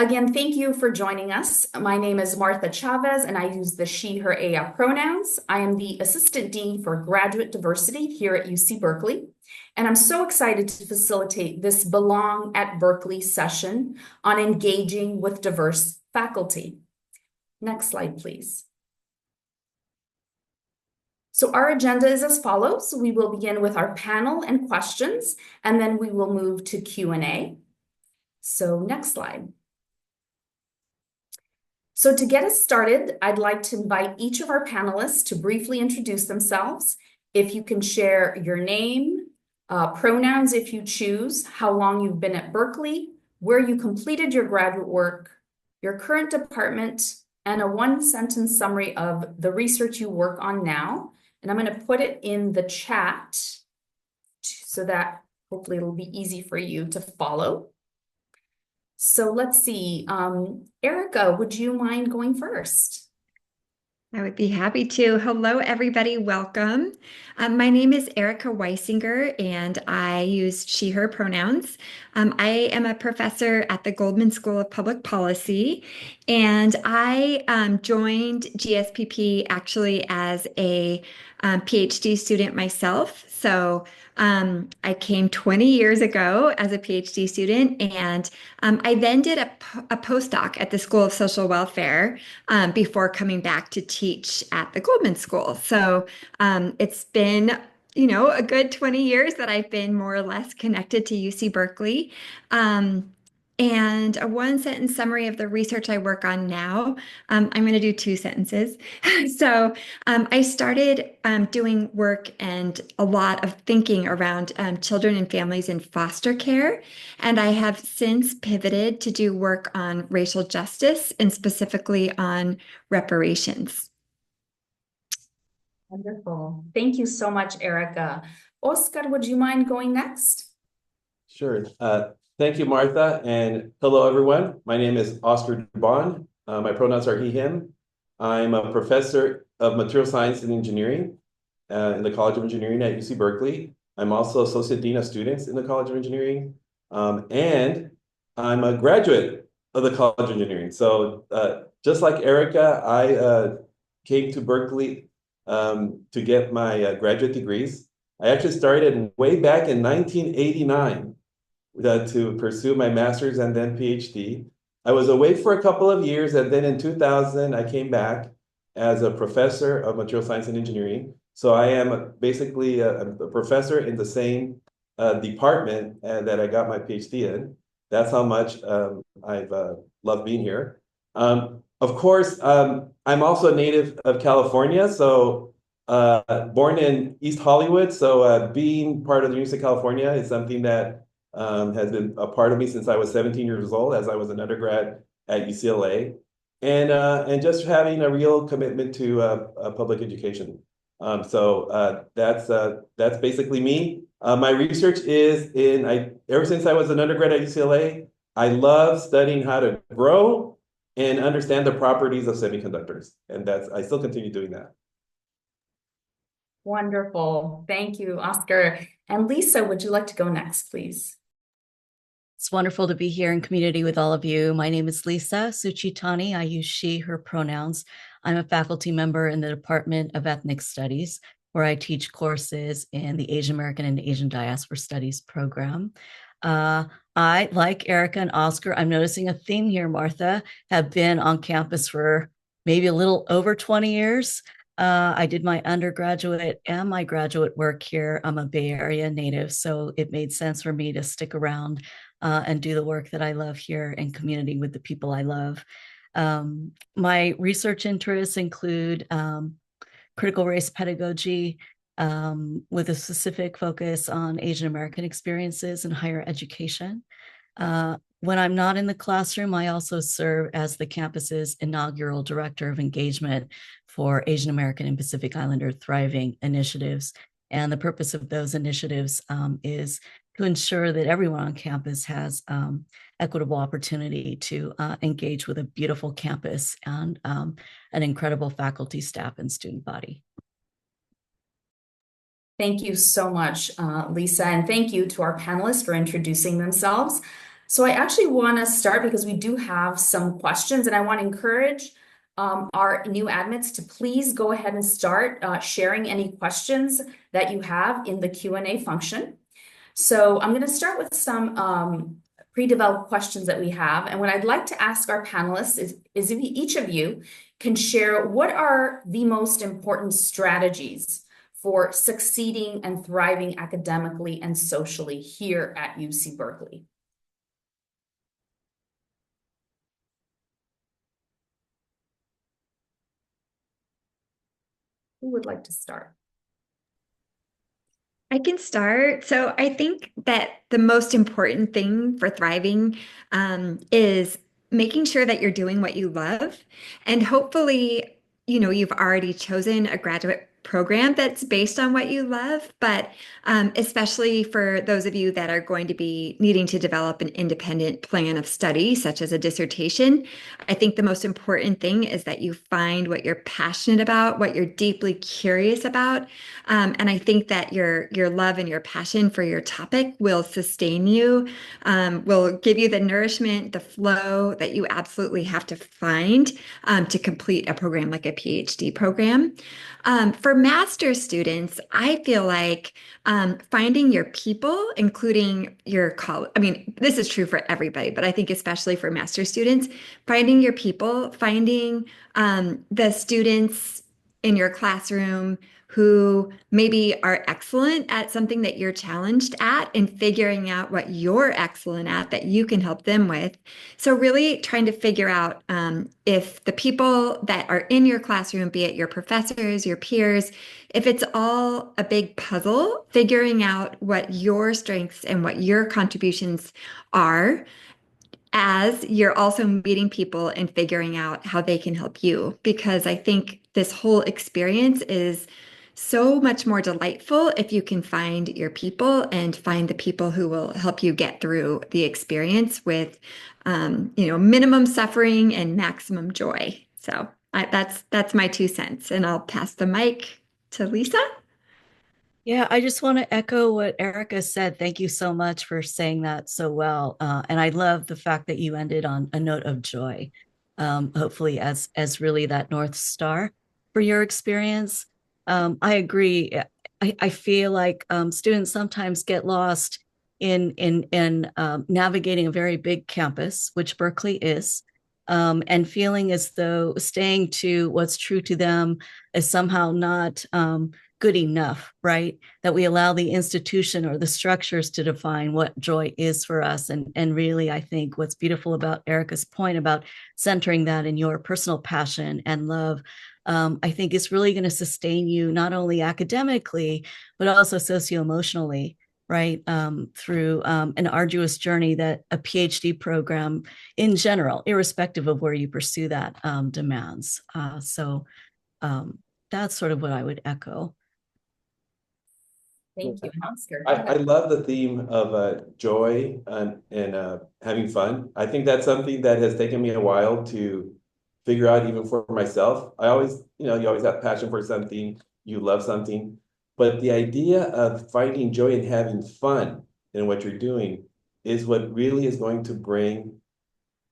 Again, thank you for joining us. My name is Martha Chavez, and I use the she, her, ella pronouns. I am the Assistant Dean for Graduate Diversity here at UC Berkeley, and I'm so excited to facilitate this Belong at Berkeley session on engaging with diverse faculty. Next slide, please. So our agenda is as follows. We will begin with our panel and questions, and then we will move to Q&A. So next slide. So to get us started, I'd like to invite each of our panelists to briefly introduce themselves. If you can share your name, pronouns if you choose, how long you've been at Berkeley, where you completed your graduate work, your current department, and a one-sentence summary of the research you work on now. And I'm going to put it in the chat so that hopefully it'll be easy for you to follow. So let's see. Erica, would you mind going first? I would be happy to. Hello, everybody. Welcome. My name is Erica Weisinger, and I use she, her pronouns. I am a professor at the Goldman School of Public Policy, and I joined GSPP actually as a PhD student myself. So I came 20 years ago as a PhD student, and I then did a postdoc at the School of Social Welfare before coming back to teach at the Goldman School. So it's been, a good 20 years that I've been more or less connected to UC Berkeley. And a one-sentence summary of the research I work on now. I'm going to do two sentences. So I started doing work and a lot of thinking around children and families in foster care. And I have since pivoted to do work on racial justice and specifically on reparations. Wonderful. Thank you so much, Erica. Oscar, would you mind going next? Sure. Thank you, Martha, and hello, everyone. My name is Oscar Dubon. My pronouns are he, him. I'm a professor of material science and engineering in the College of Engineering at UC Berkeley. I'm also Associate Dean of Students in the College of Engineering, and I'm a graduate of the College of Engineering. So just like Erica, I came to Berkeley to get my graduate degrees. I actually started way back in 1989. To pursue my master's and then PhD. I was away for a couple of years, and then in 2000, I came back as a professor of material science and engineering. So I am basically a professor in the same department that I got my PhD in. That's how much I've loved being here. Of course, I'm also a native of California, so born in East Hollywood. So being part of the University of California is something that has been a part of me since I was 17 years old, as I was an undergrad at UCLA, and just having a real commitment to public education. So that's basically me. My research is ever since I was an undergrad at UCLA, I love studying how to grow and understand the properties of semiconductors, and I still continue doing that. Wonderful. Thank you, Oscar. And Lisa, would you like to go next, please? It's wonderful to be here in community with all of you. My name is Lisa Suchitani. I use she, her pronouns. I'm a faculty member in the Department of Ethnic Studies, where I teach courses in the Asian American and Asian Diaspora Studies program. I, like Erica and Oscar, I'm noticing a theme here, Martha, have been on campus for maybe a little over 20 years. I did my undergraduate and my graduate work here. I'm a Bay Area native, so it made sense for me to stick around and do the work that I love here in community with the people I love. My research interests include critical race pedagogy with a specific focus on Asian American experiences in higher education. When I'm not in the classroom, I also serve as the campus's inaugural Director of Engagement for Asian American and Pacific Islander Thriving initiatives. And the purpose of those initiatives is to ensure that everyone on campus has equitable opportunity to engage with a beautiful campus and an incredible faculty, staff, and student body. Thank you so much, Lisa, and thank you to our panelists for introducing themselves. So I actually want to start because we do have some questions, and I want to encourage our new admins to please go ahead and start sharing any questions that you have in the Q&A function. So I'm going to start with some pre-developed questions that we have. And what I'd like to ask our panelists is if each of you can share what are the most important strategies for succeeding and thriving academically and socially here at UC Berkeley. Who would like to start? I can start. So I think that the most important thing for thriving is making sure that you're doing what you love. And hopefully, you've already chosen a graduate program that's based on what you love. But especially for those of you that are going to be needing to develop an independent plan of study, such as a dissertation, I think the most important thing is that you find what you're passionate about, what you're deeply curious about. And I think that your love and your passion for your topic will sustain you, will give you the nourishment, the flow that you absolutely have to find to complete a program like a PhD program. For master's students, I feel like finding your people, including your college, I mean, this is true for everybody, but I think especially for master's students, finding your people, finding the students in your classroom who maybe are excellent at something that you're challenged at and figuring out what you're excellent at that you can help them with. So really trying to figure out if the people that are in your classroom, be it your professors, your peers, if it's all a big puzzle, figuring out what your strengths and what your contributions are as you're also meeting people and figuring out how they can help you. Because I think this whole experience is so much more delightful if you can find your people and find the people who will help you get through the experience with, minimum suffering and maximum joy. So that's my 2 cents, and I'll pass the mic to Lisa. Yeah, I just want to echo what Erica said. Thank you so much for saying that so well. And I love the fact that you ended on a note of joy, hopefully as really that North Star for your experience. I agree. I feel like students sometimes get lost in navigating a very big campus, which Berkeley is, and feeling as though staying to what's true to them is somehow not good enough, right? That we allow the institution or the structures to define what joy is for us. And really, I think what's beautiful about Erica's point about centering that in your personal passion and love, I think is really going to sustain you not only academically, but also socio-emotionally, right? Through an arduous journey that a PhD program in general, irrespective of where you pursue that, demands. So that's sort of what I would echo. Thank you, Oscar. I love the theme of joy and having fun. I think that's something that has taken me a while to figure out even for myself. I always, you always have passion for something, you love something, but the idea of finding joy and having fun in what you're doing is what really is going to bring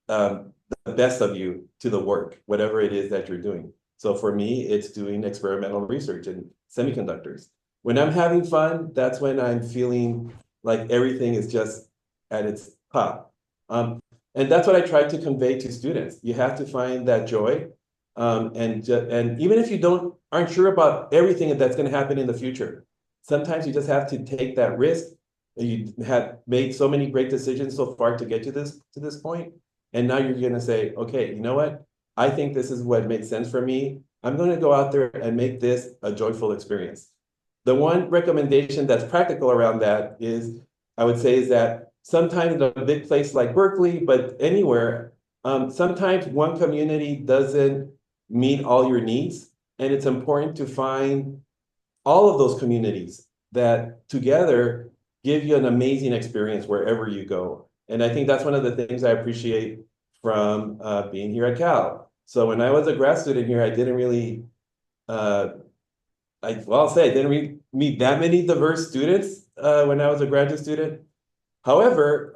the best of you to the work, whatever it is that you're doing. So for me, it's doing experimental research in semiconductors. When I'm having fun, that's when I'm feeling like everything is just at its top. And that's what I try to convey to students. You have to find that joy. And even if you aren't sure about everything that's going to happen in the future, sometimes you just have to take that risk. You have made so many great decisions so far to get to this point. And now you're going to say, okay, you know what? I think this is what makes sense for me. I'm going to go out there and make this a joyful experience. The one recommendation that's practical around that is, I would say, is that sometimes in a big place like Berkeley, but anywhere, sometimes one community doesn't meet all your needs. And it's important to find all of those communities that together give you an amazing experience wherever you go. And I think that's one of the things I appreciate from being here at Cal. So when I was a grad student here, I didn't really I didn't really meet that many diverse students when I was a graduate student. However,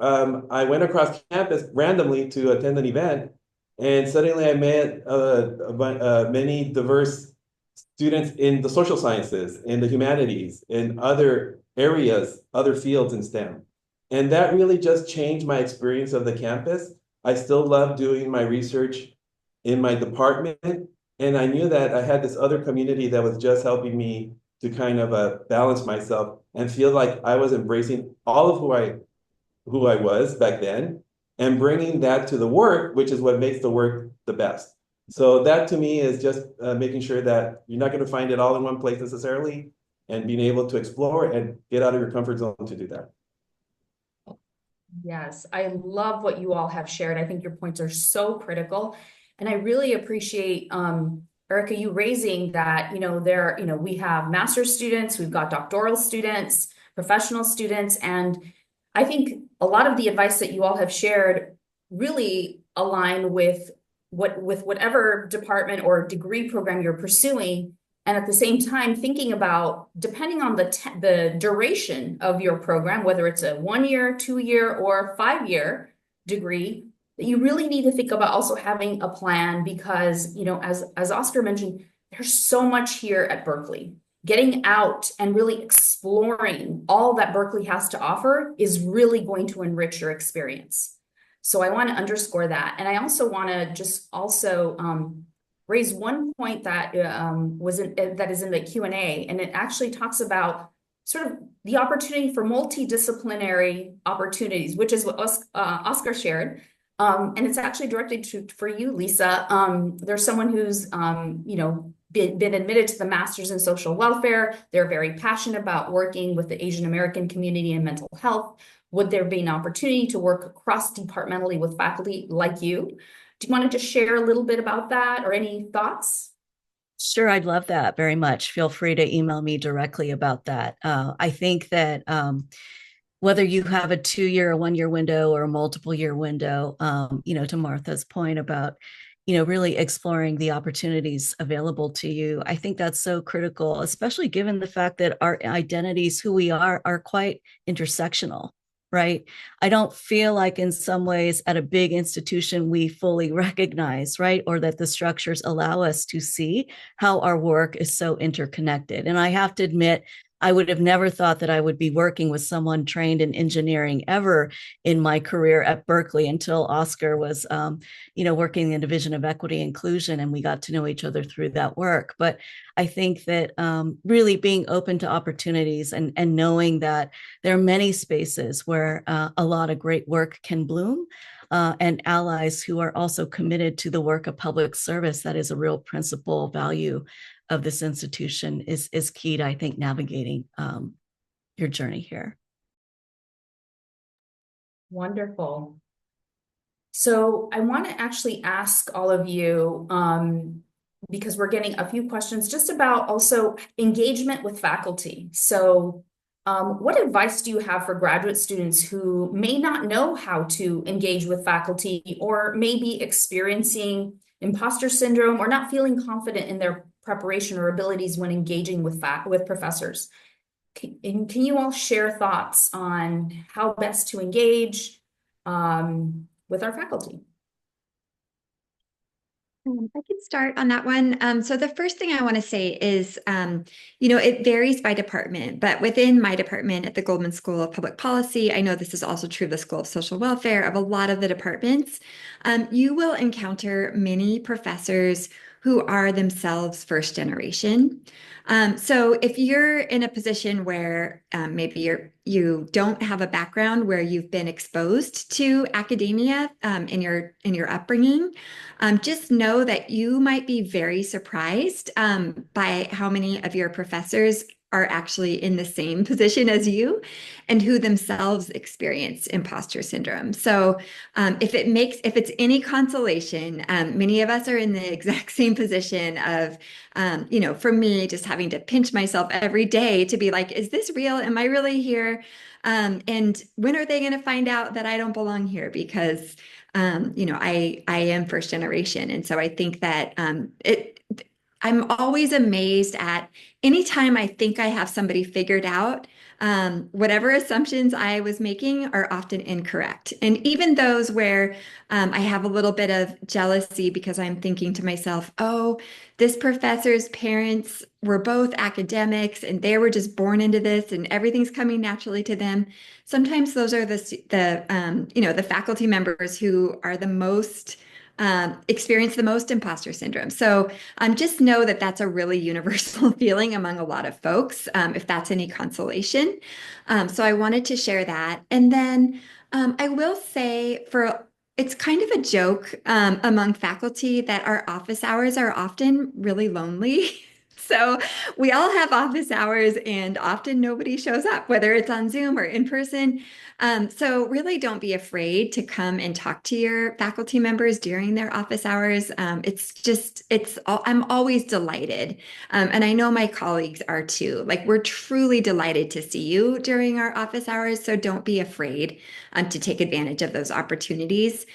I went across campus randomly to attend an event, and suddenly I met many diverse students in the social sciences, in the humanities, in other areas, other fields in STEM. And that really just changed my experience of the campus. I still love doing my research in my department, and I knew that I had this other community that was just helping me to kind of balance myself and feel like I was embracing all of who I was back then and bringing that to the work, which is what makes the work the best. So that to me is just making sure that you're not going to find it all in one place necessarily, and being able to explore and get out of your comfort zone to do that. Yes, I love what you all have shared. I think your points are so critical. And I really appreciate, Erica, you raising that, we have master's students, we've got doctoral students, professional students, and I think a lot of the advice that you all have shared really align with whatever department or degree program you're pursuing. And at the same time, thinking about, depending on the duration of your program, whether it's a 1 year, 2 year, or 5 year degree, that you really need to think about also having a plan because, as Oscar mentioned, there's so much here at Berkeley. Getting out and really exploring all that Berkeley has to offer is really going to enrich your experience. So I want to underscore that. And I also want to just also raise one point that that is in the Q&A, and it actually talks about sort of the opportunity for multidisciplinary opportunities, which is what Oscar shared. And it's actually directed for you, Lisa. There's someone who's been admitted to the Masters in Social Welfare. They're very passionate about working with the Asian American community in mental health. Would there be an opportunity to work cross-departmentally with faculty like you? Do you want to just share a little bit about that or any thoughts? Sure, I'd love that very much. Feel free to email me directly about that. I think that whether you have a 2 year, a 1 year window or a multiple year window, to Martha's point about, really exploring the opportunities available to you. I think that's so critical, especially given the fact that our identities, who we are quite intersectional, right? I don't feel like in some ways at a big institution, we fully recognize, right? Or that the structures allow us to see how our work is so interconnected. And I have to admit, I would have never thought that I would be working with someone trained in engineering ever in my career at Berkeley until Oscar was, working in the Division of Equity and Inclusion, and we got to know each other through that work. But I think that really being open to opportunities and knowing that there are many spaces where a lot of great work can bloom. And allies who are also committed to the work of public service, that is a real principal value of this institution, is key to, I think, navigating your journey here. Wonderful. So I want to actually ask all of you, because we're getting a few questions just about also engagement with faculty. So what advice do you have for graduate students who may not know how to engage with faculty or may be experiencing imposter syndrome or not feeling confident in their preparation or abilities when engaging with professors? Can you all share thoughts on how best to engage with our faculty? I can start on that one. So the first thing I want to say is, it varies by department, but within my department at the Goldman School of Public Policy, I know this is also true of the School of Social Welfare, of a lot of the departments, you will encounter many professors who are themselves first generation. So if you're in a position where maybe you don't have a background where you've been exposed to academia in your upbringing, just know that you might be very surprised by how many of your professors are actually in the same position as you and who themselves experience imposter syndrome. So if it's any consolation, many of us are in the exact same position of, for me, just having to pinch myself every day to be like, is this real? Am I really here? And when are they going to find out that I don't belong here? Because, I am first generation. And so I think that I'm always amazed at anytime I think I have somebody figured out, whatever assumptions I was making are often incorrect. And even those where I have a little bit of jealousy because I'm thinking to myself, oh, this professor's parents were both academics and they were just born into this and everything's coming naturally to them. Sometimes those are the faculty members who are the most experience the most imposter syndrome. So just know that that's a really universal feeling among a lot of folks, if that's any consolation. So I wanted to share that. And then I will say it's kind of a joke among faculty that our office hours are often really lonely. So we all have office hours and often nobody shows up, whether it's on Zoom or in person. So really don't be afraid to come and talk to your faculty members during their office hours. I'm always delighted. And I know my colleagues are too. Like we're truly delighted to see you during our office hours. So don't be afraid to take advantage of those opportunities.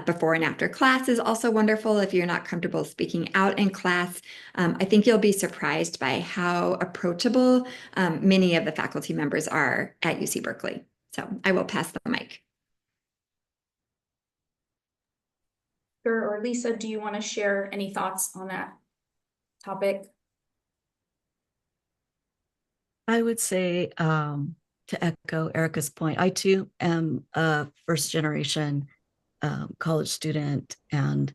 Before and after class is also wonderful. If you're not comfortable speaking out in class, I think you'll be surprised by how approachable many of the faculty members are at UC Berkeley. So I will pass the mic. Sure. Or Lisa, do you want to share any thoughts on that topic? I would say, to echo Erica's point, I too am a first generation college student, and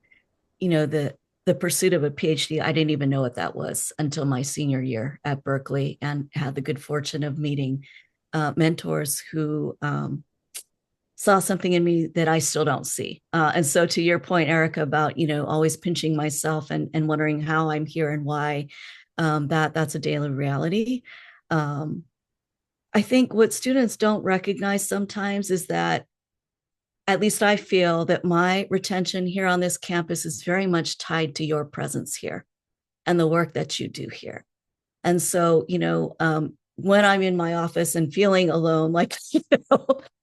the pursuit of a PhD, I didn't even know what that was until my senior year at Berkeley, and had the good fortune of meeting mentors who saw something in me that I still don't see. And so to your point, Erica, about, always pinching myself and wondering how I'm here and why, that's a daily reality. I think what students don't recognize sometimes is that, at least I feel that my retention here on this campus is very much tied to your presence here and the work that you do here. And so, when I'm in my office and feeling alone, like,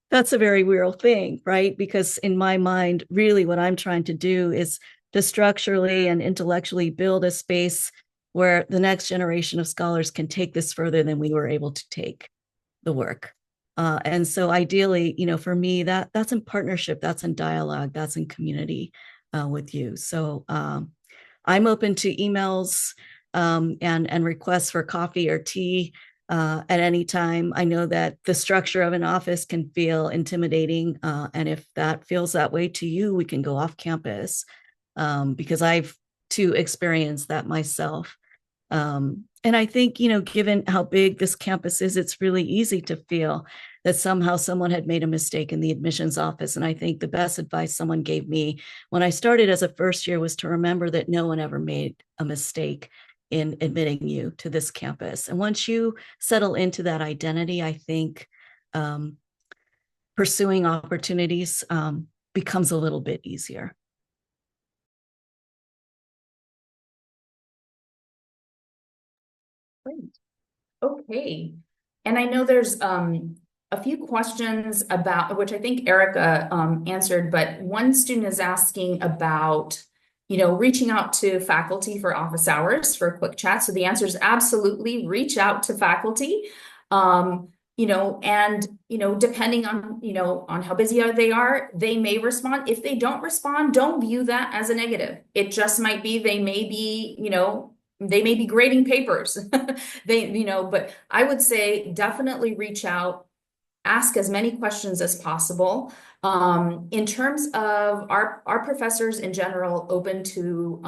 that's a very real thing, right? Because in my mind, really what I'm trying to do is to structurally and intellectually build a space where the next generation of scholars can take this further than we were able to take the work. And so ideally, for me, that's in partnership, that's in dialogue, that's in community with you. So I'm open to emails and requests for coffee or tea at any time. I know that the structure of an office can feel intimidating. And if that feels that way to you, we can go off campus, because I've too experienced that myself. And I think, given how big this campus is, it's really easy to feel that somehow someone had made a mistake in the admissions office. And I think the best advice someone gave me when I started as a first year was to remember that no one ever made a mistake in admitting you to this campus. And once you settle into that identity, I think pursuing opportunities becomes a little bit easier. Great. Okay. And I know there's a few questions about, which I think Erica answered, but one student is asking about, reaching out to faculty for office hours for a quick chat. So the answer is absolutely reach out to faculty. Depending on how busy they are, they may respond. If they don't respond, don't view that as a negative. It just might be, they may be grading papers. But I would say definitely reach out, ask as many questions as possible. In terms of our professors in general, open to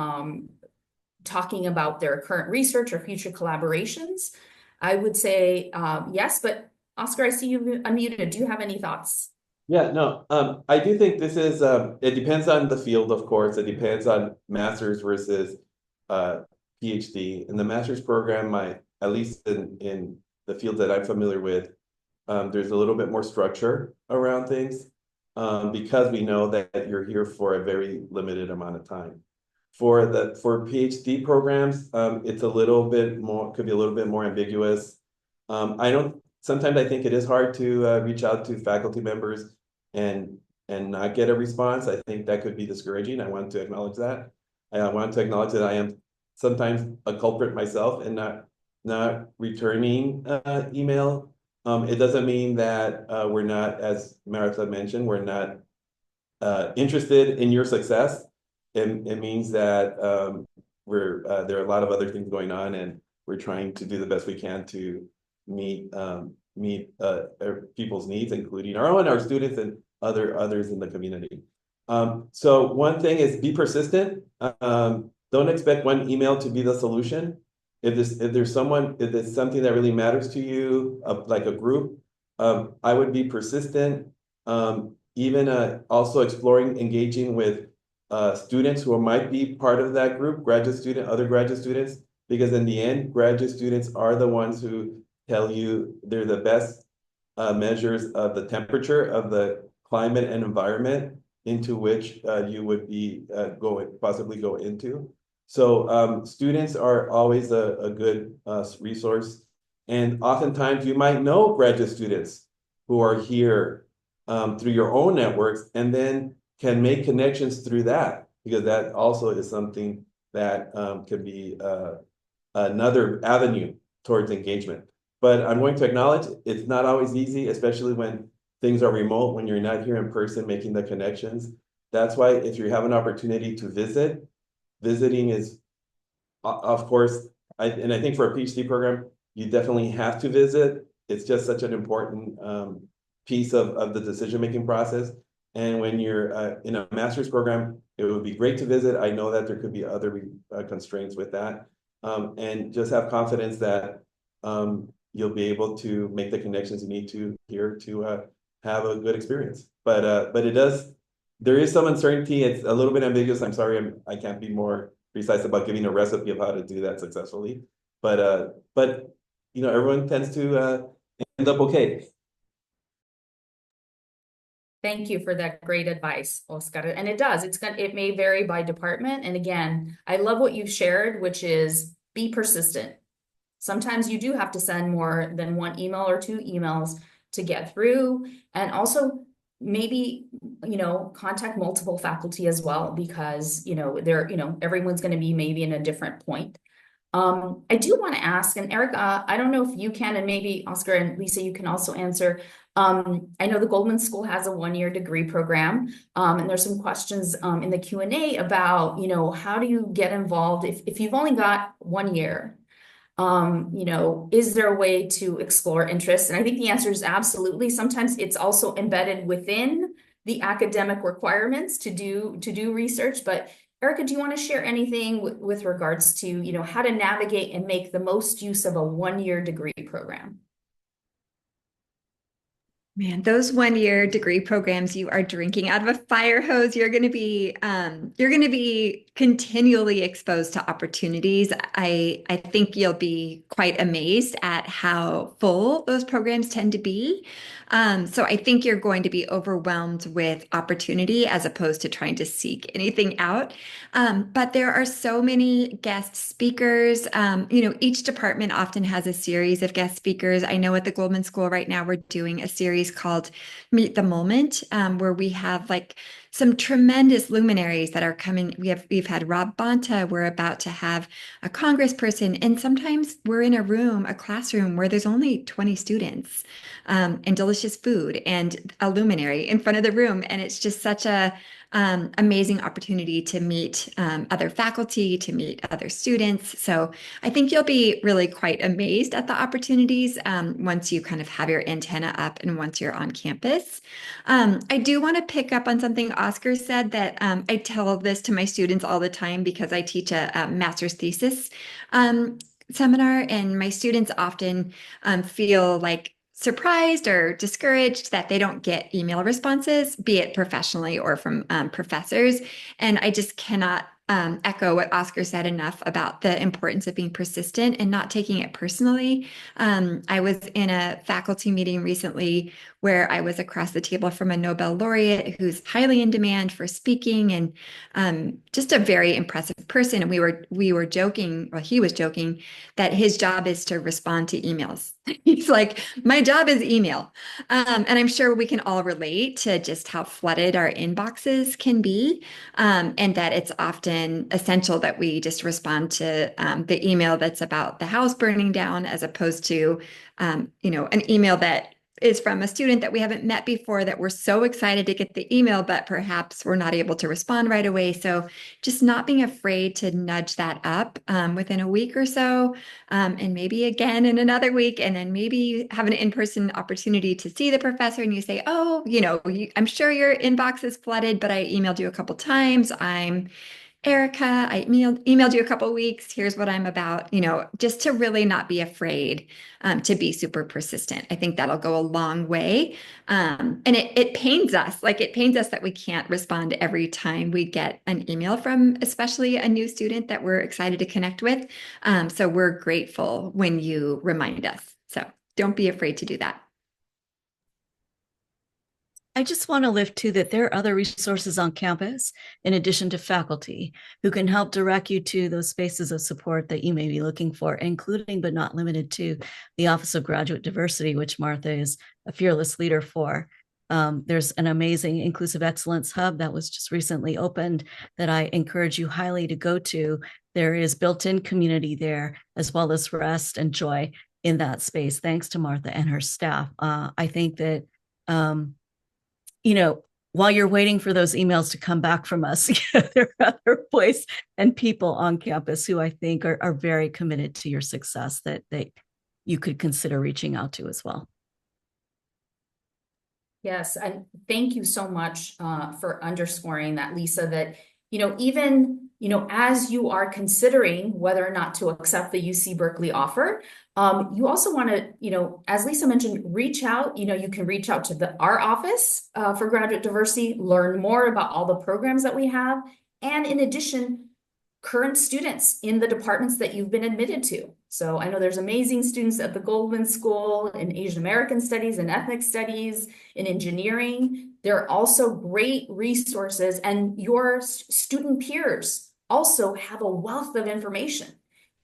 talking about their current research or future collaborations, I would say yes, but Oscar, I see you unmuted. Do you have any thoughts? Yeah, no, I do think this is, it depends on the field, of course. It depends on master's versus PhD. In the master's program, at least in the field that I'm familiar with, there's a little bit more structure around things because we know that you're here for a very limited amount of time. For PhD programs, it's a little bit more, could be a little bit more ambiguous. Sometimes I think it is hard to reach out to faculty members and not get a response. I think that could be discouraging. I want to acknowledge that. I want to acknowledge that I am sometimes a culprit myself and not returning email It doesn't mean that we're not, as Martha mentioned, we're not interested in your success. It means that there are a lot of other things going on, and we're trying to do the best we can to meet people's needs, including our own, our students, and others in the community. So one thing is be persistent. Don't expect one email to be the solution. If there's something that really matters to you, like a group, I would be persistent. Even also exploring engaging with students who might be part of that group, other graduate students, because in the end, graduate students are the ones who tell you they're the best measures of the temperature of the climate and environment into which you would be possibly go into. So students are always a good resource. And oftentimes you might know graduate students who are here through your own networks, and then can make connections through that, because that also is something that can be another avenue towards engagement. But I'm going to acknowledge it's not always easy, especially when things are remote, when you're not here in person making the connections. That's why if you have an opportunity to visiting is, of course, and I think for a PhD program, you definitely have to visit. It's just such an important piece of the decision-making process. And when you're in a master's program, it would be great to visit. I know that there could be other constraints with that. And just have confidence that you'll be able to make the connections you need to here to have a good experience. But there is some uncertainty. It's a little bit ambiguous. I'm sorry, I can't be more precise about giving a recipe of how to do that successfully. But everyone tends to end up okay. Thank you for that great advice, Oscar. And it does. It may vary by department. And again, I love what you've shared, which is be persistent. Sometimes you do have to send more than one email or two emails to get through. And also maybe, contact multiple faculty as well, because, everyone's going to be maybe in a different point. I do want to ask, and Erica, I don't know if you can, and maybe Oscar and Lisa, you can also answer. I know the Goldman School has a one-year degree program, and there's some questions in the Q&A about, how do you get involved if you've only got 1 year? Is there a way to explore interests? And I think the answer is absolutely. Sometimes it's also embedded within the academic requirements to do research. But Erica, do you want to share anything with regards to, how to navigate and make the most use of a one-year degree program? Man, those one-year degree programs, you are drinking out of a fire hose. You're going to be continually exposed to opportunities. I think you'll be quite amazed at how full those programs tend to be. So I think you're going to be overwhelmed with opportunity as opposed to trying to seek anything out. But there are so many guest speakers. Each department often has a series of guest speakers. I know at the Goldman School right now, we're doing a series called Meet the Moment, where we have some tremendous luminaries that are coming. We've had Rob Bonta. We're about to have a congressperson, and sometimes we're in a classroom where there's only 20 students, and delicious food and a luminary in front of the room, and it's just such a amazing opportunity to meet other faculty, to meet other students. So I think you'll be really quite amazed at the opportunities once you kind of have your antenna up and once you're on campus. I do want to pick up on something Oscar said that I tell this to my students all the time because I teach a master's thesis seminar, and my students often feel surprised or discouraged that they don't get email responses, be it professionally or from professors. And I just cannot echo what Oscar said enough about the importance of being persistent and not taking it personally. I was in a faculty meeting recently where I was across the table from a Nobel laureate who's highly in demand for speaking, and just a very impressive person. And we were joking, well, he was joking that his job is to respond to emails. He's like, my job is email. And I'm sure we can all relate to just how flooded our inboxes can be, and that it's often been essential that we just respond to the email that's about the house burning down, as opposed to, an email that is from a student that we haven't met before, that we're so excited to get the email, but perhaps we're not able to respond right away. So just not being afraid to nudge that up within a week or so, and maybe again in another week, and then maybe you have an in-person opportunity to see the professor and you say, oh, I'm sure your inbox is flooded, but I emailed you a couple times. I'm Erica, I emailed you a couple weeks. Here's what I'm about, just to really not be afraid to be super persistent. I think that'll go a long way. And it pains us. Like, it pains us that we can't respond every time we get an email from especially a new student that we're excited to connect with. So we're grateful when you remind us. So don't be afraid to do that. I just want to lift too that there are other resources on campus, in addition to faculty, who can help direct you to those spaces of support that you may be looking for, including but not limited to the Office of Graduate Diversity, which Martha is a fearless leader for. There's an amazing Inclusive Excellence Hub that was just recently opened that I encourage you highly to go to. There is built-in community there, as well as rest and joy in that space, thanks to Martha and her staff. I think that while you're waiting for those emails to come back from us, there are other places and people on campus who I think are very committed to your success that you could consider reaching out to as well. Yes, and thank you so much for underscoring that, Lisa, that, even, as you are considering whether or not to accept the UC Berkeley offer, you also want to, as Lisa mentioned, reach out. You can reach out to our office for graduate diversity, learn more about all the programs that we have, and in addition, current students in the departments that you've been admitted to. So I know there's amazing students at the Goldman School in Asian American Studies and Ethnic Studies, in engineering. There are also great resources, and your student peers also have a wealth of information.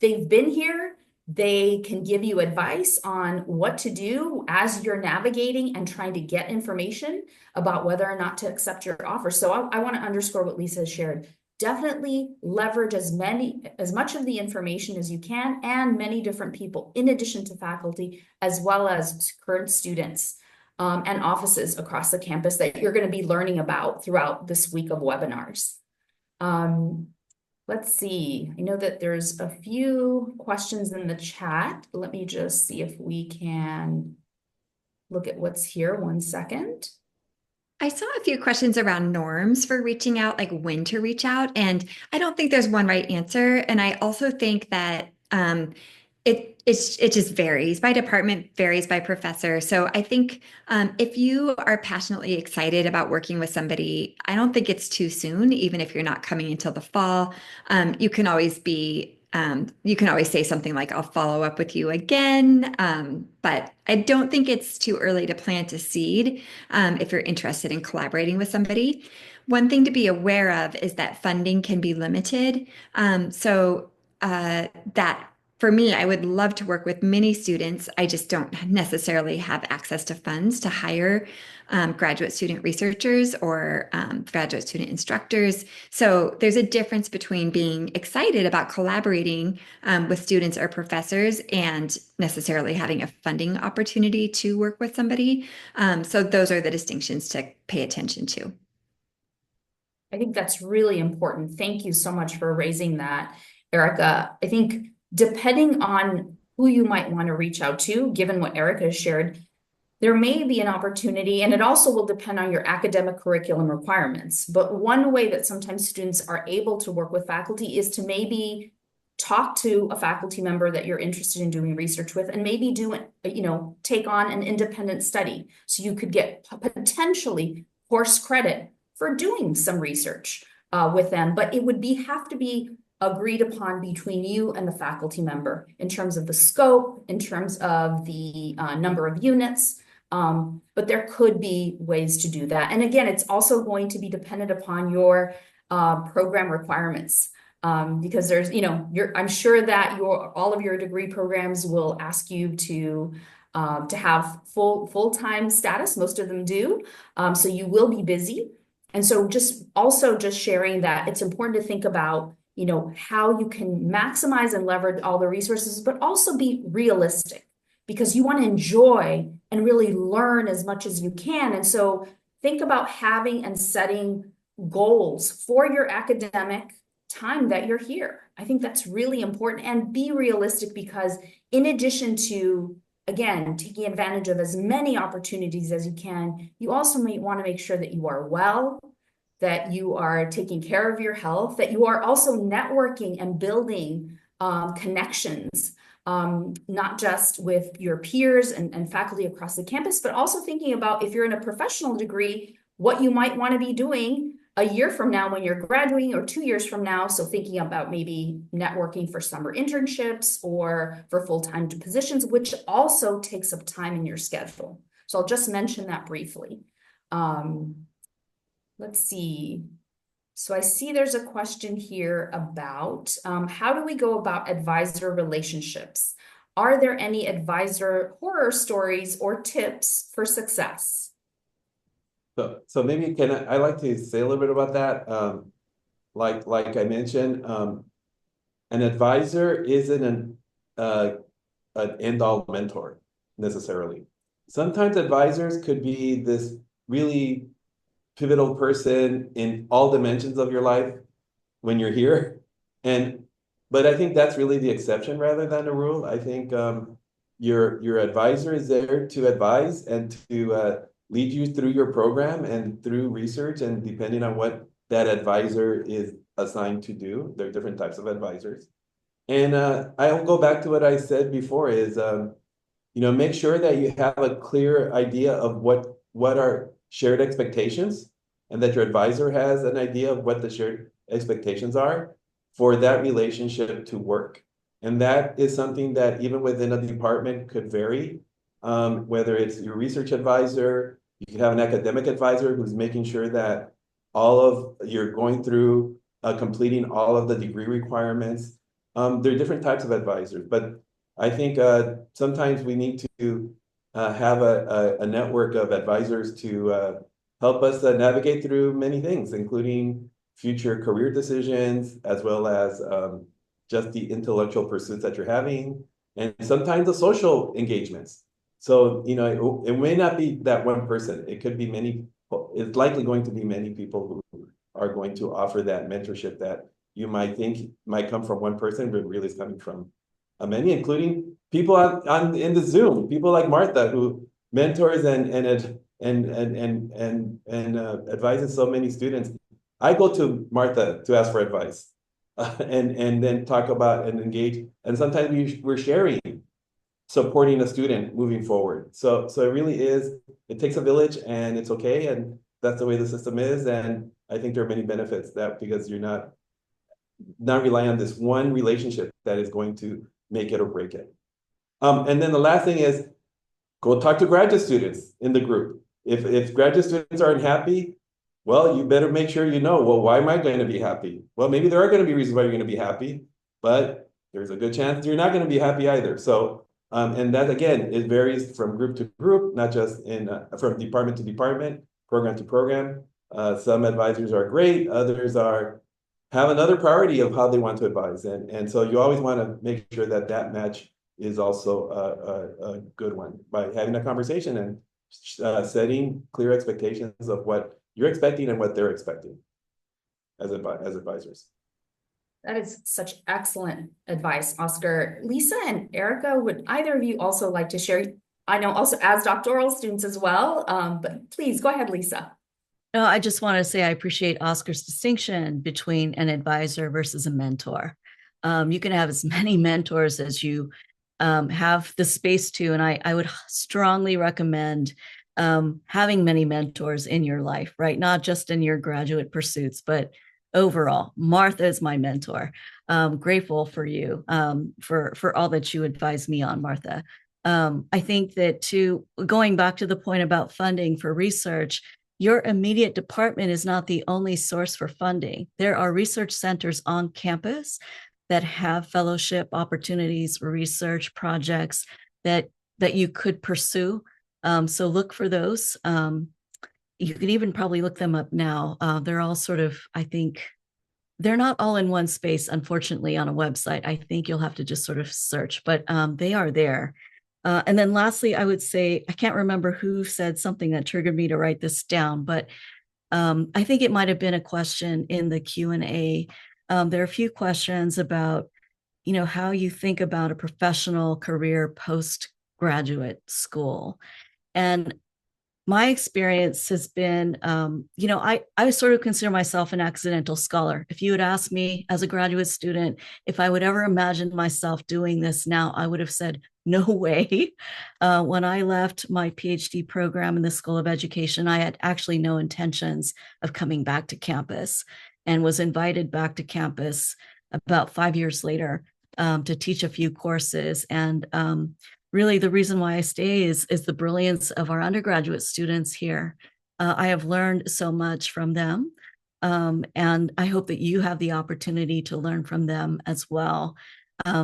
They've been here. They can give you advice on what to do as you're navigating and trying to get information about whether or not to accept your offer. So I want to underscore what Lisa has shared. Definitely leverage as much of the information as you can, and many different people, in addition to faculty, as well as current students and offices across the campus that you're going to be learning about throughout this week of webinars. Let's see. I know that there's a few questions in the chat. Let me just see if we can look at what's here. 1 second. I saw a few questions around norms for reaching out, like when to reach out. And I don't think there's one right answer. And I also think that it just varies by department, varies by professor. So I think if you are passionately excited about working with somebody, I don't think it's too soon, even if you're not coming until the fall. You can always say something like, I'll follow up with you again. But I don't think it's too early to plant a seed if you're interested in collaborating with somebody. One thing to be aware of is that funding can be limited. That for me, I would love to work with many students. I just don't necessarily have access to funds to hire graduate student researchers or graduate student instructors. So there's a difference between being excited about collaborating with students or professors and necessarily having a funding opportunity to work with somebody. So those are the distinctions to pay attention to. I think that's really important. Thank you so much for raising that, Erica. I think depending on who you might want to reach out to, given what Erica has shared, there may be an opportunity, and it also will depend on your academic curriculum requirements. But one way that sometimes students are able to work with faculty is to maybe talk to a faculty member that you're interested in doing research with, and maybe take on an independent study. So you could get potentially course credit for doing some research with them, but it would have to be agreed upon between you and the faculty member in terms of the scope, in terms of the number of units, but there could be ways to do that. And again, it's also going to be dependent upon your program requirements, because there's, I'm sure that all of your degree programs will ask you to have full-time status. Most of them do. So you will be busy. And so just sharing that it's important to think about, how you can maximize and leverage all the resources, but also be realistic because you want to enjoy and really learn as much as you can. And so think about having and setting goals for your academic time that you're here. I think that's really important, and be realistic because in addition to, again, taking advantage of as many opportunities as you can, you also may want to make sure that you are well, that you are taking care of your health, that you are also networking and building connections, not just with your peers and faculty across the campus, but also thinking about if you're in a professional degree, what you might want to be doing a year from now when you're graduating or 2 years from now. So thinking about maybe networking for summer internships or for full-time positions, which also takes up time in your schedule. So I'll just mention that briefly. Let's see. So I see there's a question here about how do we go about advisor relationships? Are there any advisor horror stories or tips for success? So maybe I like to say a little bit about that. Like I mentioned, an advisor isn't an end-all mentor necessarily. Sometimes advisors could be this really pivotal person in all dimensions of your life when you're here. But I think that's really the exception rather than the rule. I think your advisor is there to advise and to lead you through your program and through research, and depending on what that advisor is assigned to do, there are different types of advisors. And I'll go back to what I said before is, make sure that you have a clear idea of what are shared expectations, and that your advisor has an idea of what the shared expectations are for that relationship to work. And that is something that even within a department could vary, whether it's your research advisor, you could have an academic advisor who's making sure that you're going through completing all of the degree requirements. There are different types of advisors, but I think sometimes we need to have a network of advisors to help us navigate through many things, including future career decisions, as well as just the intellectual pursuits that you're having, and sometimes the social engagements. So, it may not be that one person. It could be it's likely going to be many people who are going to offer that mentorship that you might think might come from one person, but really is coming from many, including people in the Zoom, people like Martha, who mentors and advises so many students. I go to Martha to ask for advice, and then talk about and engage. And sometimes we're sharing, supporting a student moving forward. So it really is. It takes a village, and it's okay, and that's the way the system is. And I think there are many benefits because you're not relying on this one relationship that is going to make it or break it. And then the last thing is go talk to graduate students in the group. If graduate students aren't happy, well, you better make sure well, why am I going to be happy? Well, maybe there are going to be reasons why you're going to be happy, but there's a good chance you're not going to be happy either. So, and that, again, it varies from group to group, not just from department to department, program to program. Some advisors are great, others have another priority of how they want to advise. And so you always want to make sure that match is also a good one by having a conversation and setting clear expectations of what you're expecting and what they're expecting as advisors. That is such excellent advice, Oscar. Lisa and Erica, would either of you also like to share? I know also as doctoral students as well, but please go ahead, Lisa. No, I just want to say I appreciate Oscar's distinction between an advisor versus a mentor. You can have as many mentors as you have the space to, and I would strongly recommend having many mentors in your life, right? Not just in your graduate pursuits, but overall. Martha is my mentor. Grateful for you, for all that you advise me on, Martha. I think that going back to the point about funding for research, your immediate department is not the only source for funding. There are research centers on campus that have fellowship opportunities for research projects that you could pursue. So look for those. you can even probably look them up now. They're all sort of, I think, they're not all in one space, unfortunately, on a website. I think you'll have to just sort of search, but they are there. And then lastly, I would say, I can't remember who said something that triggered me to write this down, but I think it might have been a question in the Q&A. There are a few questions about, how you think about a professional career postgraduate school. And my experience has been, I sort of consider myself an accidental scholar. If you had asked me as a graduate student if I would ever imagine myself doing this now, I would have said, no way. When I left my PhD program in the School of Education, I had actually no intentions of coming back to campus and was invited back to campus about 5 years later to teach a few courses. And really, the reason why I stay is the brilliance of our undergraduate students here. I have learned so much from them, and I hope that you have the opportunity to learn from them as well.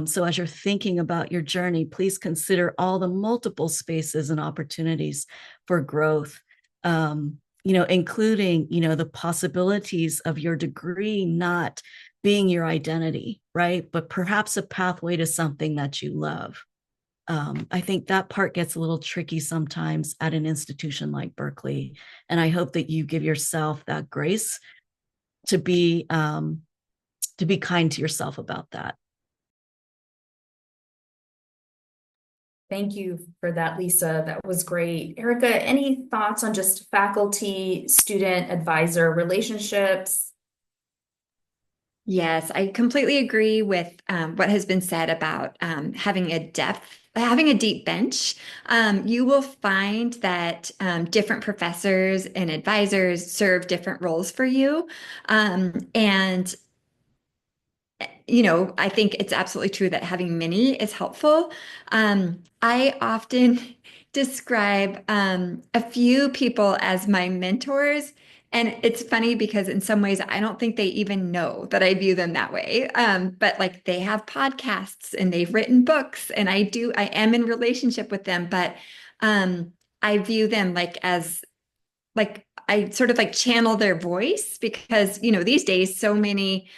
So as you're thinking about your journey, please consider all the multiple spaces and opportunities for growth, including, the possibilities of your degree not being your identity, right? But perhaps a pathway to something that you love. I think that part gets a little tricky sometimes at an institution like Berkeley. And I hope that you give yourself that grace to be kind to yourself about that. Thank you for that, Lisa. That was great. Erica, any thoughts on just faculty, student, advisor relationships? Yes, I completely agree with what has been said about having a deep bench. You will find that different professors and advisors serve different roles for you. And I think it's absolutely true that having many is helpful. I often describe a few people as my mentors. And it's funny because in some ways, I don't think they even know that I view them that way. But like they have podcasts and they've written books, and I am in relationship with them, but I view them like I sort of like channel their voice because, these days, so many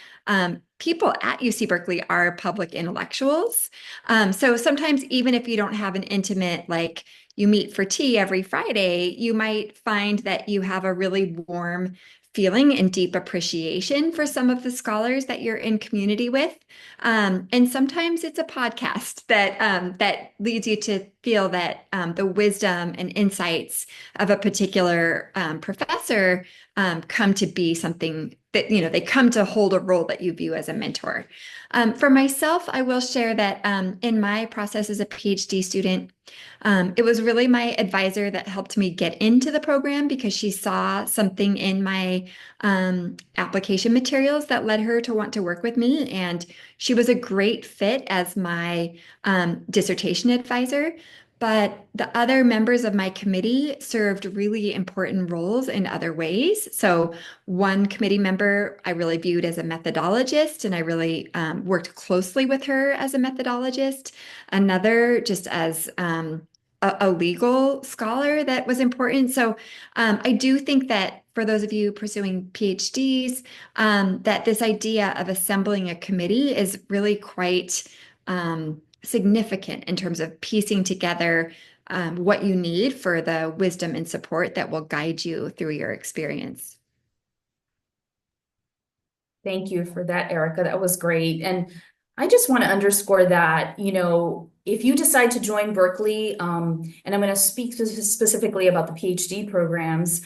people at UC Berkeley are public intellectuals. So sometimes, even if you don't have an intimate, like you meet for tea every Friday, you might find that you have a really warm feeling and deep appreciation for some of the scholars that you're in community with. And sometimes it's a podcast that leads you to feel that the wisdom and insights of a particular professor come to be something that, they come to hold a role that you view as a mentor. For myself, I will share that in my process as a PhD student, it was really my advisor that helped me get into the program because she saw something in my application materials that led her to want to work with me. And she was a great fit as my dissertation advisor. But the other members of my committee served really important roles in other ways. So one committee member I really viewed as a methodologist, and I really worked closely with her as a methodologist. Another just as a legal scholar that was important. So I do think that for those of you pursuing PhDs, that this idea of assembling a committee is really quite significant in terms of piecing together what you need for the wisdom and support that will guide you through your experience. Thank you for that, Erica. That was great. And I just want to underscore that, if you decide to join Berkeley, and I'm going to speak specifically about the PhD programs,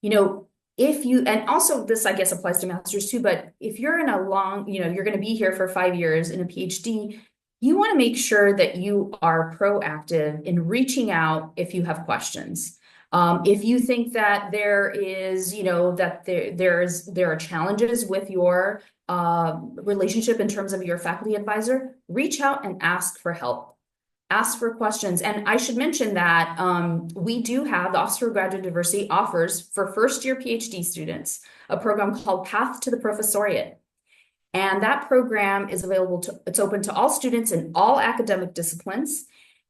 and also this, I guess, applies to masters too, but if you're in a long, you're going to be here for 5 years in a PhD, you want to make sure that you are proactive in reaching out if you have questions. If you think that there is, that there are challenges with your relationship in terms of your faculty advisor, reach out and ask for help. Ask for questions. And I should mention that we do have, the Office for Graduate Diversity offers for first-year PhD students a program called Path to the Professoriate. And that program is available it's open to all students in all academic disciplines.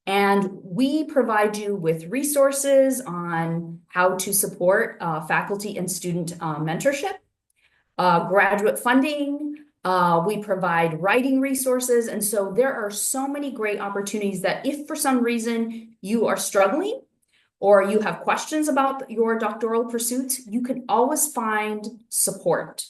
And we provide you with resources on how to support faculty and student mentorship, graduate funding. We provide writing resources. And so there are so many great opportunities that if for some reason you are struggling or you have questions about your doctoral pursuits, you can always find support.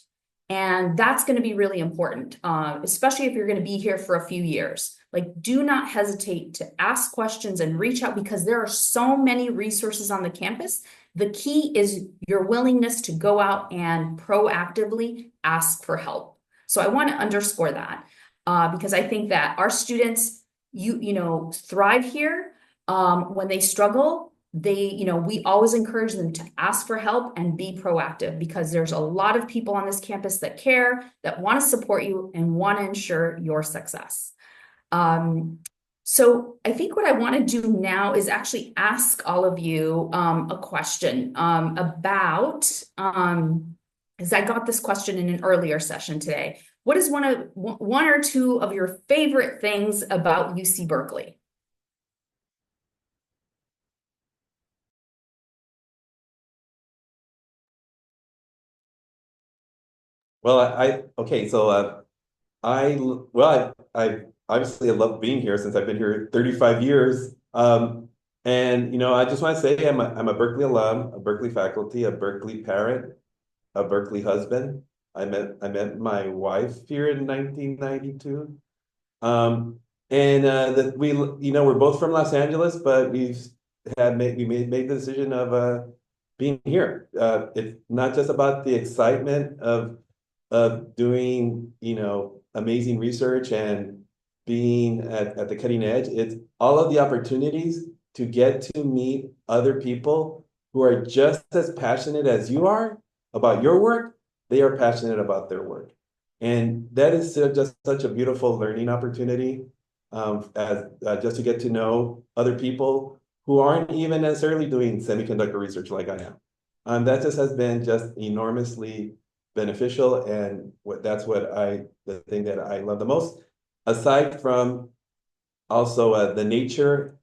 And that's going to be really important, especially if you're going to be here for a few years. Like, do not hesitate to ask questions and reach out because there are so many resources on the campus. The key is your willingness to go out and proactively ask for help. So I want to underscore that because I think that our students, thrive here. When they struggle, we always encourage them to ask for help and be proactive because there's a lot of people on this campus that care, that want to support you and want to ensure your success. So I think what I want to do now is actually ask all of you a question about, as I got this question in an earlier session today. What is one or two of your favorite things about UC Berkeley? Well, okay, so I obviously I love being here since I've been here 35 years. And I just want to say I'm a Berkeley alum, a Berkeley faculty, a Berkeley parent, a Berkeley husband. I met my wife here in 1992. And that we're both from Los Angeles, but we made the decision of being here. It's not just about the excitement of doing, amazing research and being at the cutting edge. It's all of the opportunities to get to meet other people who are just as passionate as you are about your work. They are passionate about their work. And that is just such a beautiful learning opportunity, as just to get to know other people who aren't even necessarily doing semiconductor research like I am. That just has been just enormously beneficial, and the thing that I love the most, aside from also the nature.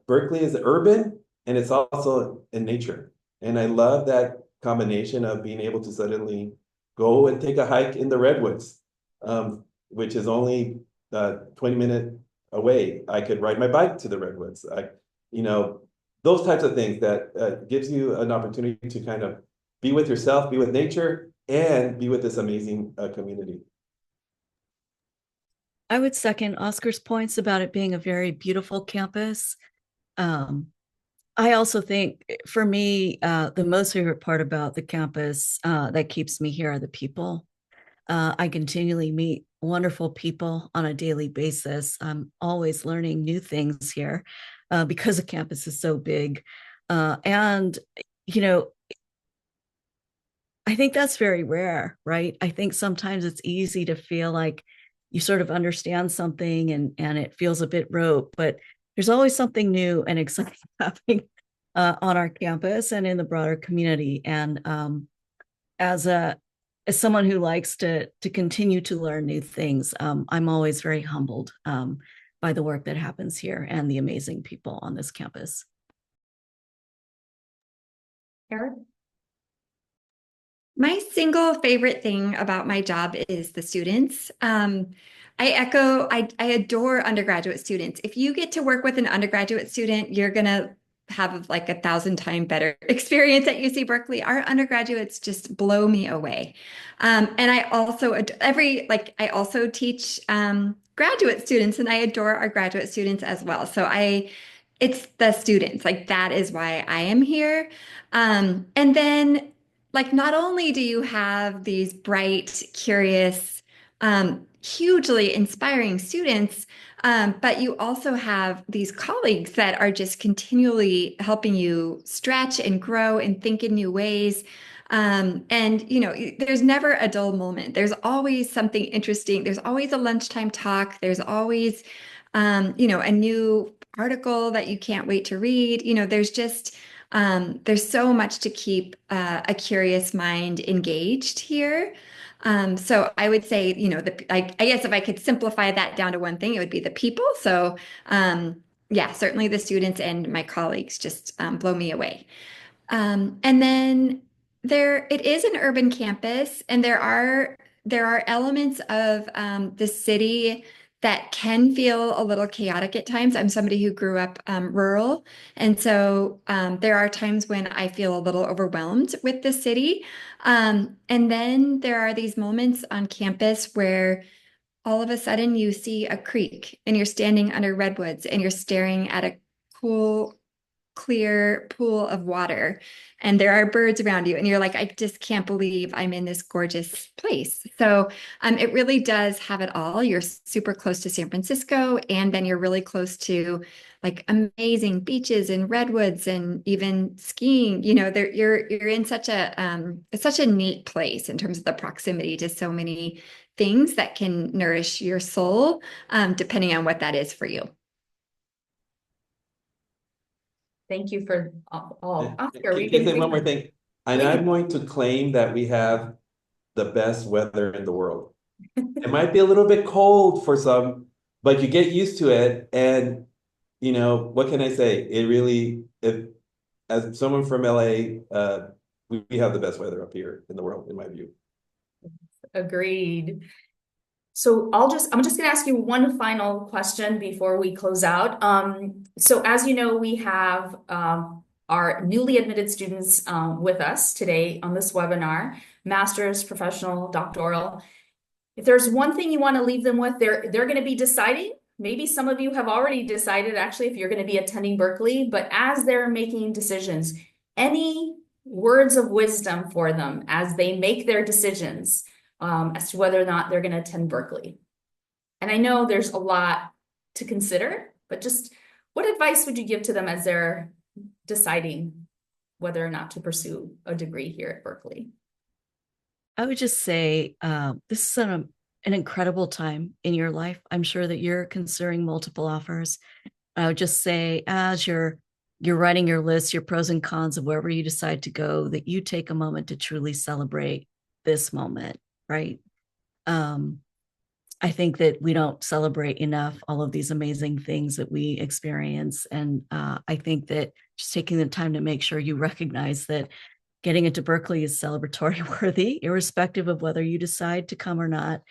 Berkeley is urban and it's also in nature, and I love that combination of being able to suddenly go and take a hike in the redwoods, which is only 20-minute away. I could ride my bike to the redwoods. Those types of things that gives you an opportunity to kind of be with yourself, be with nature, and be with this amazing community. I would second Oscar's points about it being a very beautiful campus. I also think for me, the most favorite part about the campus that keeps me here are the people. I continually meet wonderful people on a daily basis. I'm always learning new things here because the campus is so big. And, I think that's very rare, right? I think sometimes it's easy to feel like you sort of understand something and it feels a bit rote, but there's always something new and exciting happening on our campus and in the broader community. And as someone who likes to continue to learn new things, I'm always very humbled by the work that happens here and the amazing people on this campus. Karen? My single favorite thing about my job is the students. I adore undergraduate students. If you get to work with an undergraduate student, you're going to have like 1,000 times better experience at UC Berkeley. Our undergraduates just blow me away. And I also teach graduate students, and I adore our graduate students as well. So it's the students, like that is why I am here. And then like not only do you have these bright, curious, hugely inspiring students, but you also have these colleagues that are just continually helping you stretch and grow and think in new ways. There's never a dull moment. There's always something interesting. There's always a lunchtime talk. There's always, a new article that you can't wait to read. There's so much to keep a curious mind engaged here. So I would say, I guess if I could simplify that down to one thing, it would be the people. So yeah, certainly the students and my colleagues just blow me away. And then it is an urban campus, and there are elements of the city that can feel a little chaotic at times. I'm somebody who grew up rural, and so there are times when I feel a little overwhelmed with the city. And then there are these moments on campus where all of a sudden you see a creek and you're standing under redwoods and you're staring at a cool, clear pool of water, and there are birds around you, and you're like, I just can't believe I'm in this gorgeous place. So it really does have it all. You're super close to San Francisco, and then you're really close to like amazing beaches and redwoods and even skiing. You're in such a it's such a neat place in terms of the proximity to so many things that can nourish your soul, depending on what that is for you. Thank you for all. Oscar, Can we've you been say one more waiting. thing? And I'm going to claim that we have the best weather in the world. It might be a little bit cold for some, but you get used to it. And, what can I say? As someone from LA, we have the best weather up here in the world, in my view. Agreed. So I'm just gonna ask you one final question before we close out. So as you know, we have our newly admitted students with us today on this webinar, master's, professional, doctoral. If there's one thing you want to leave them with, they're going to be deciding. Maybe some of you have already decided actually if you're going to be attending Berkeley, but as they're making decisions, any words of wisdom for them as they make their decisions as to whether or not they're going to attend Berkeley. And I know there's a lot to consider, but just what advice would you give to them as they're deciding whether or not to pursue a degree here at Berkeley? I would just say this is an incredible time in your life. I'm sure that you're considering multiple offers. I would just say, as you're writing your list, your pros and cons of wherever you decide to go, that you take a moment to truly celebrate this moment, right? I think that we don't celebrate enough all of these amazing things that we experience. And I think that just taking the time to make sure you recognize that getting into Berkeley is celebratory worthy, irrespective of whether you decide to come or not,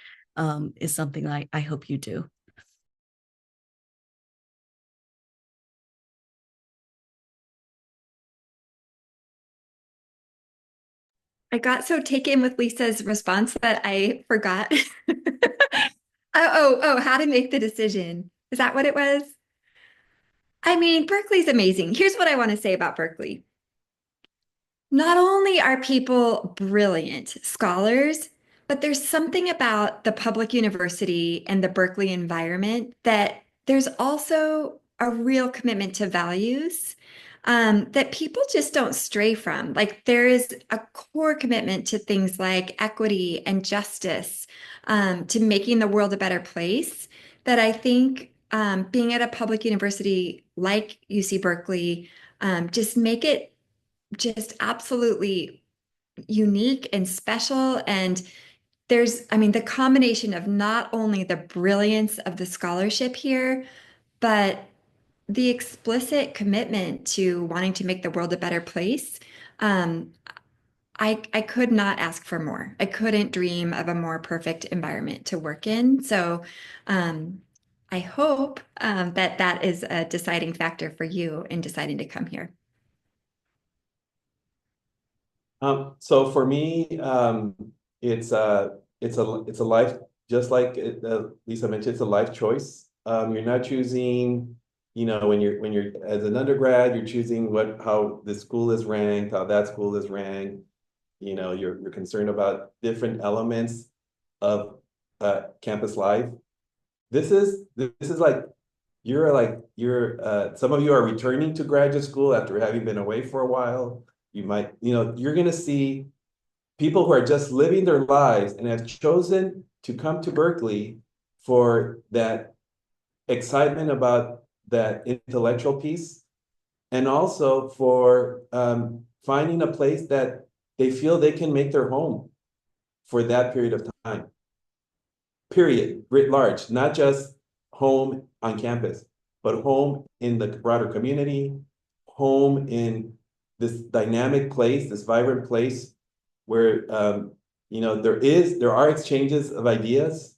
is something I hope you do. I got so taken with Lisa's response that I forgot. How to make the decision. Is that what it was? I mean, Berkeley's amazing. Here's what I want to say about Berkeley. Not only are people brilliant scholars, but there's something about the public university and the Berkeley environment that there's also a real commitment to values that people just don't stray from. Like there is a core commitment to things like equity and justice, to making the world a better place that I think being at a public university like UC Berkeley just make it just absolutely unique and special. And the combination of not only the brilliance of the scholarship here, but the explicit commitment to wanting to make the world a better place. Um, I could not ask for more. I couldn't dream of a more perfect environment to work in. So I hope that is a deciding factor for you in deciding to come here. So for me, it's a life, just like Lisa mentioned, it's a life choice. You're not choosing, when you're as an undergrad, you're choosing how the school is ranked, how that school is ranked. You're concerned about different elements of campus life. This is like some of you are returning to graduate school after having been away for a while. You're going to see people who are just living their lives and have chosen to come to Berkeley for that excitement about that intellectual piece, and also for finding a place that they feel they can make their home for that period of time. Period, writ large, not just home on campus. but home in the broader community, home in this dynamic place, this vibrant place where there are exchanges of ideas,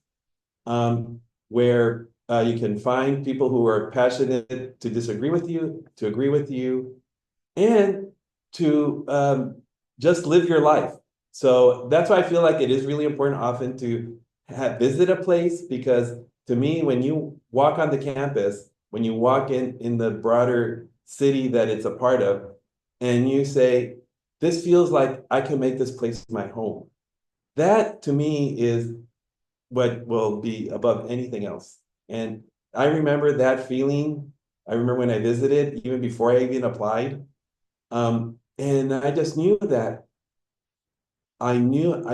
where you can find people who are passionate to disagree with you, to agree with you, and to just live your life. So that's why I feel like it is really important often to visit a place, because to me, when you walk on the campus, when you walk in the broader city that it's a part of, and you say, this feels like I can make this place my home. That to me is what will be above anything else. And I remember that feeling. I remember when I visited, even before I even applied. And I just knew that I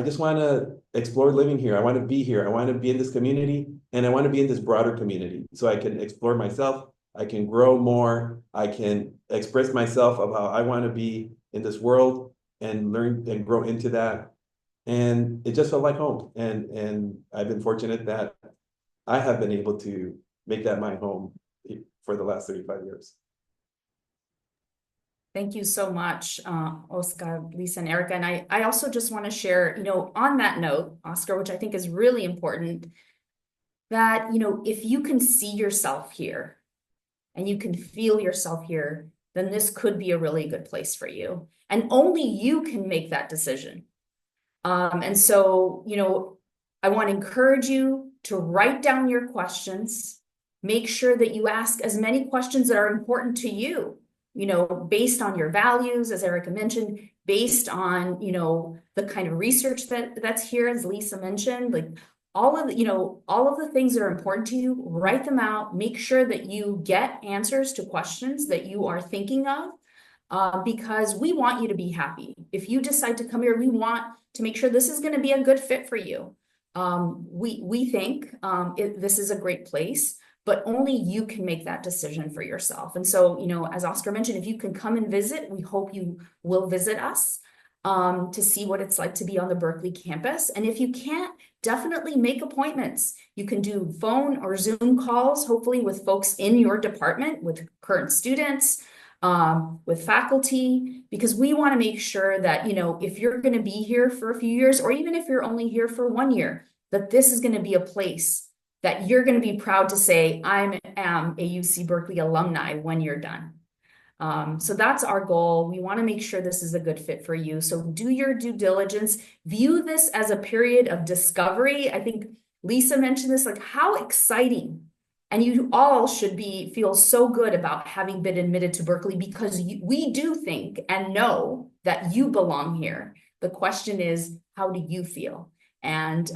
just want to explore living here. I want to be here. I want to be in this community, and I want to be in this broader community so I can explore myself. I can grow more. I can express myself of how I want to be in this world and learn and grow into that. And it just felt like home. And I've been fortunate that I have been able to make that my home for the last 35 years. Thank you so much, Oscar, Lisa, and Erica. And I also just want to share, on that note, Oscar, which I think is really important, that, if you can see yourself here and you can feel yourself here, then this could be a really good place for you. And only you can make that decision. And so, I want to encourage you to write down your questions. Make sure that you ask as many questions that are important to you, based on your values, as Erica mentioned, based on, the kind of research that's here, as Lisa mentioned, like all of the things that are important to you, write them out, make sure that you get answers to questions that you are thinking of, because we want you to be happy. If you decide to come here, we want to make sure this is going to be a good fit for you. We think this is a great place, but only you can make that decision for yourself. And so, as Oscar mentioned, if you can come and visit, we hope you will visit us to see what it's like to be on the Berkeley campus. And if you can't, definitely make appointments. You can do phone or Zoom calls, hopefully with folks in your department, with current students, with faculty, because we want to make sure that, if you're going to be here for a few years, or even if you're only here for 1 year, that this is going to be a place that you're going to be proud to say, I am a UC Berkeley alumni when you're done. So that's our goal. We want to make sure this is a good fit for you. So do your due diligence, view this as a period of discovery. I think Lisa mentioned this, like how exciting. And you all should feel so good about having been admitted to Berkeley, because we do think and know that you belong here. The question is, how do you feel? And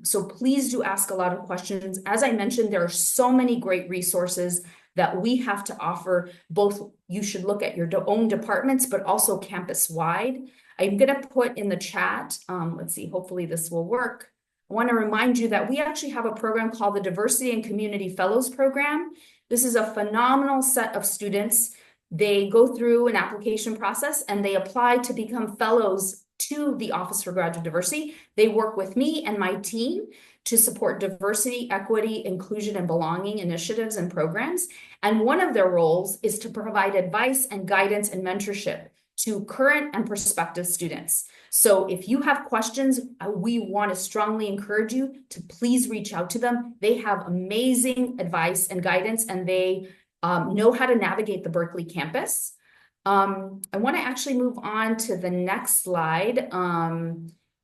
so please do ask a lot of questions. As I mentioned, there are so many great resources that we have to offer. Both you should look at your own departments, but also campus-wide. I'm going to put in the chat, let's see, hopefully this will work. I want to remind you that we actually have a program called the Diversity and Community Fellows Program. This is a phenomenal set of students. They go through an application process and they apply to become fellows to the Office for Graduate Diversity. They work with me and my team to support diversity, equity, inclusion, and belonging initiatives and programs. And one of their roles is to provide advice and guidance and mentorship to current and prospective students. So if you have questions, we want to strongly encourage you to please reach out to them. They have amazing advice and guidance, and they know how to navigate the Berkeley campus. I want to actually move on to the next slide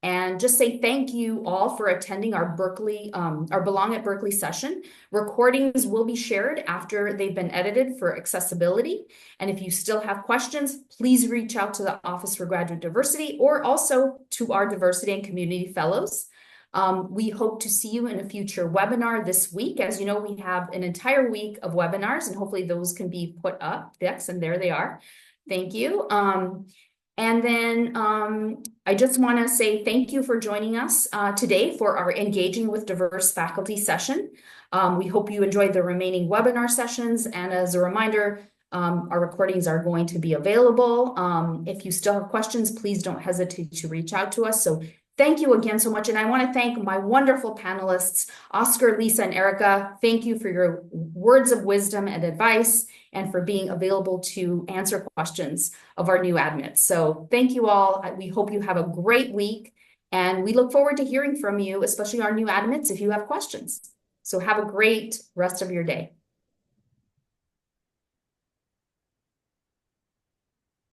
and just say thank you all for attending our our Belong at Berkeley session. Recordings will be shared after they've been edited for accessibility. And if you still have questions, please reach out to the Office for Graduate Diversity or also to our Diversity and Community Fellows. We hope to see you in a future webinar this week. As you know, we have an entire week of webinars, and hopefully those can be put up. Yes, and there they are. Thank you. And then I just want to say thank you for joining us today for our Engaging with Diverse Faculty session. We hope you enjoyed the remaining webinar sessions. And as a reminder, our recordings are going to be available. If you still have questions, please don't hesitate to reach out to us. So thank you again so much. And I want to thank my wonderful panelists, Oscar, Lisa, and Erica. Thank you for your words of wisdom and advice and for being available to answer questions of our new admits. So thank you all. We hope you have a great week, and we look forward to hearing from you, especially our new admits, if you have questions. So have a great rest of your day.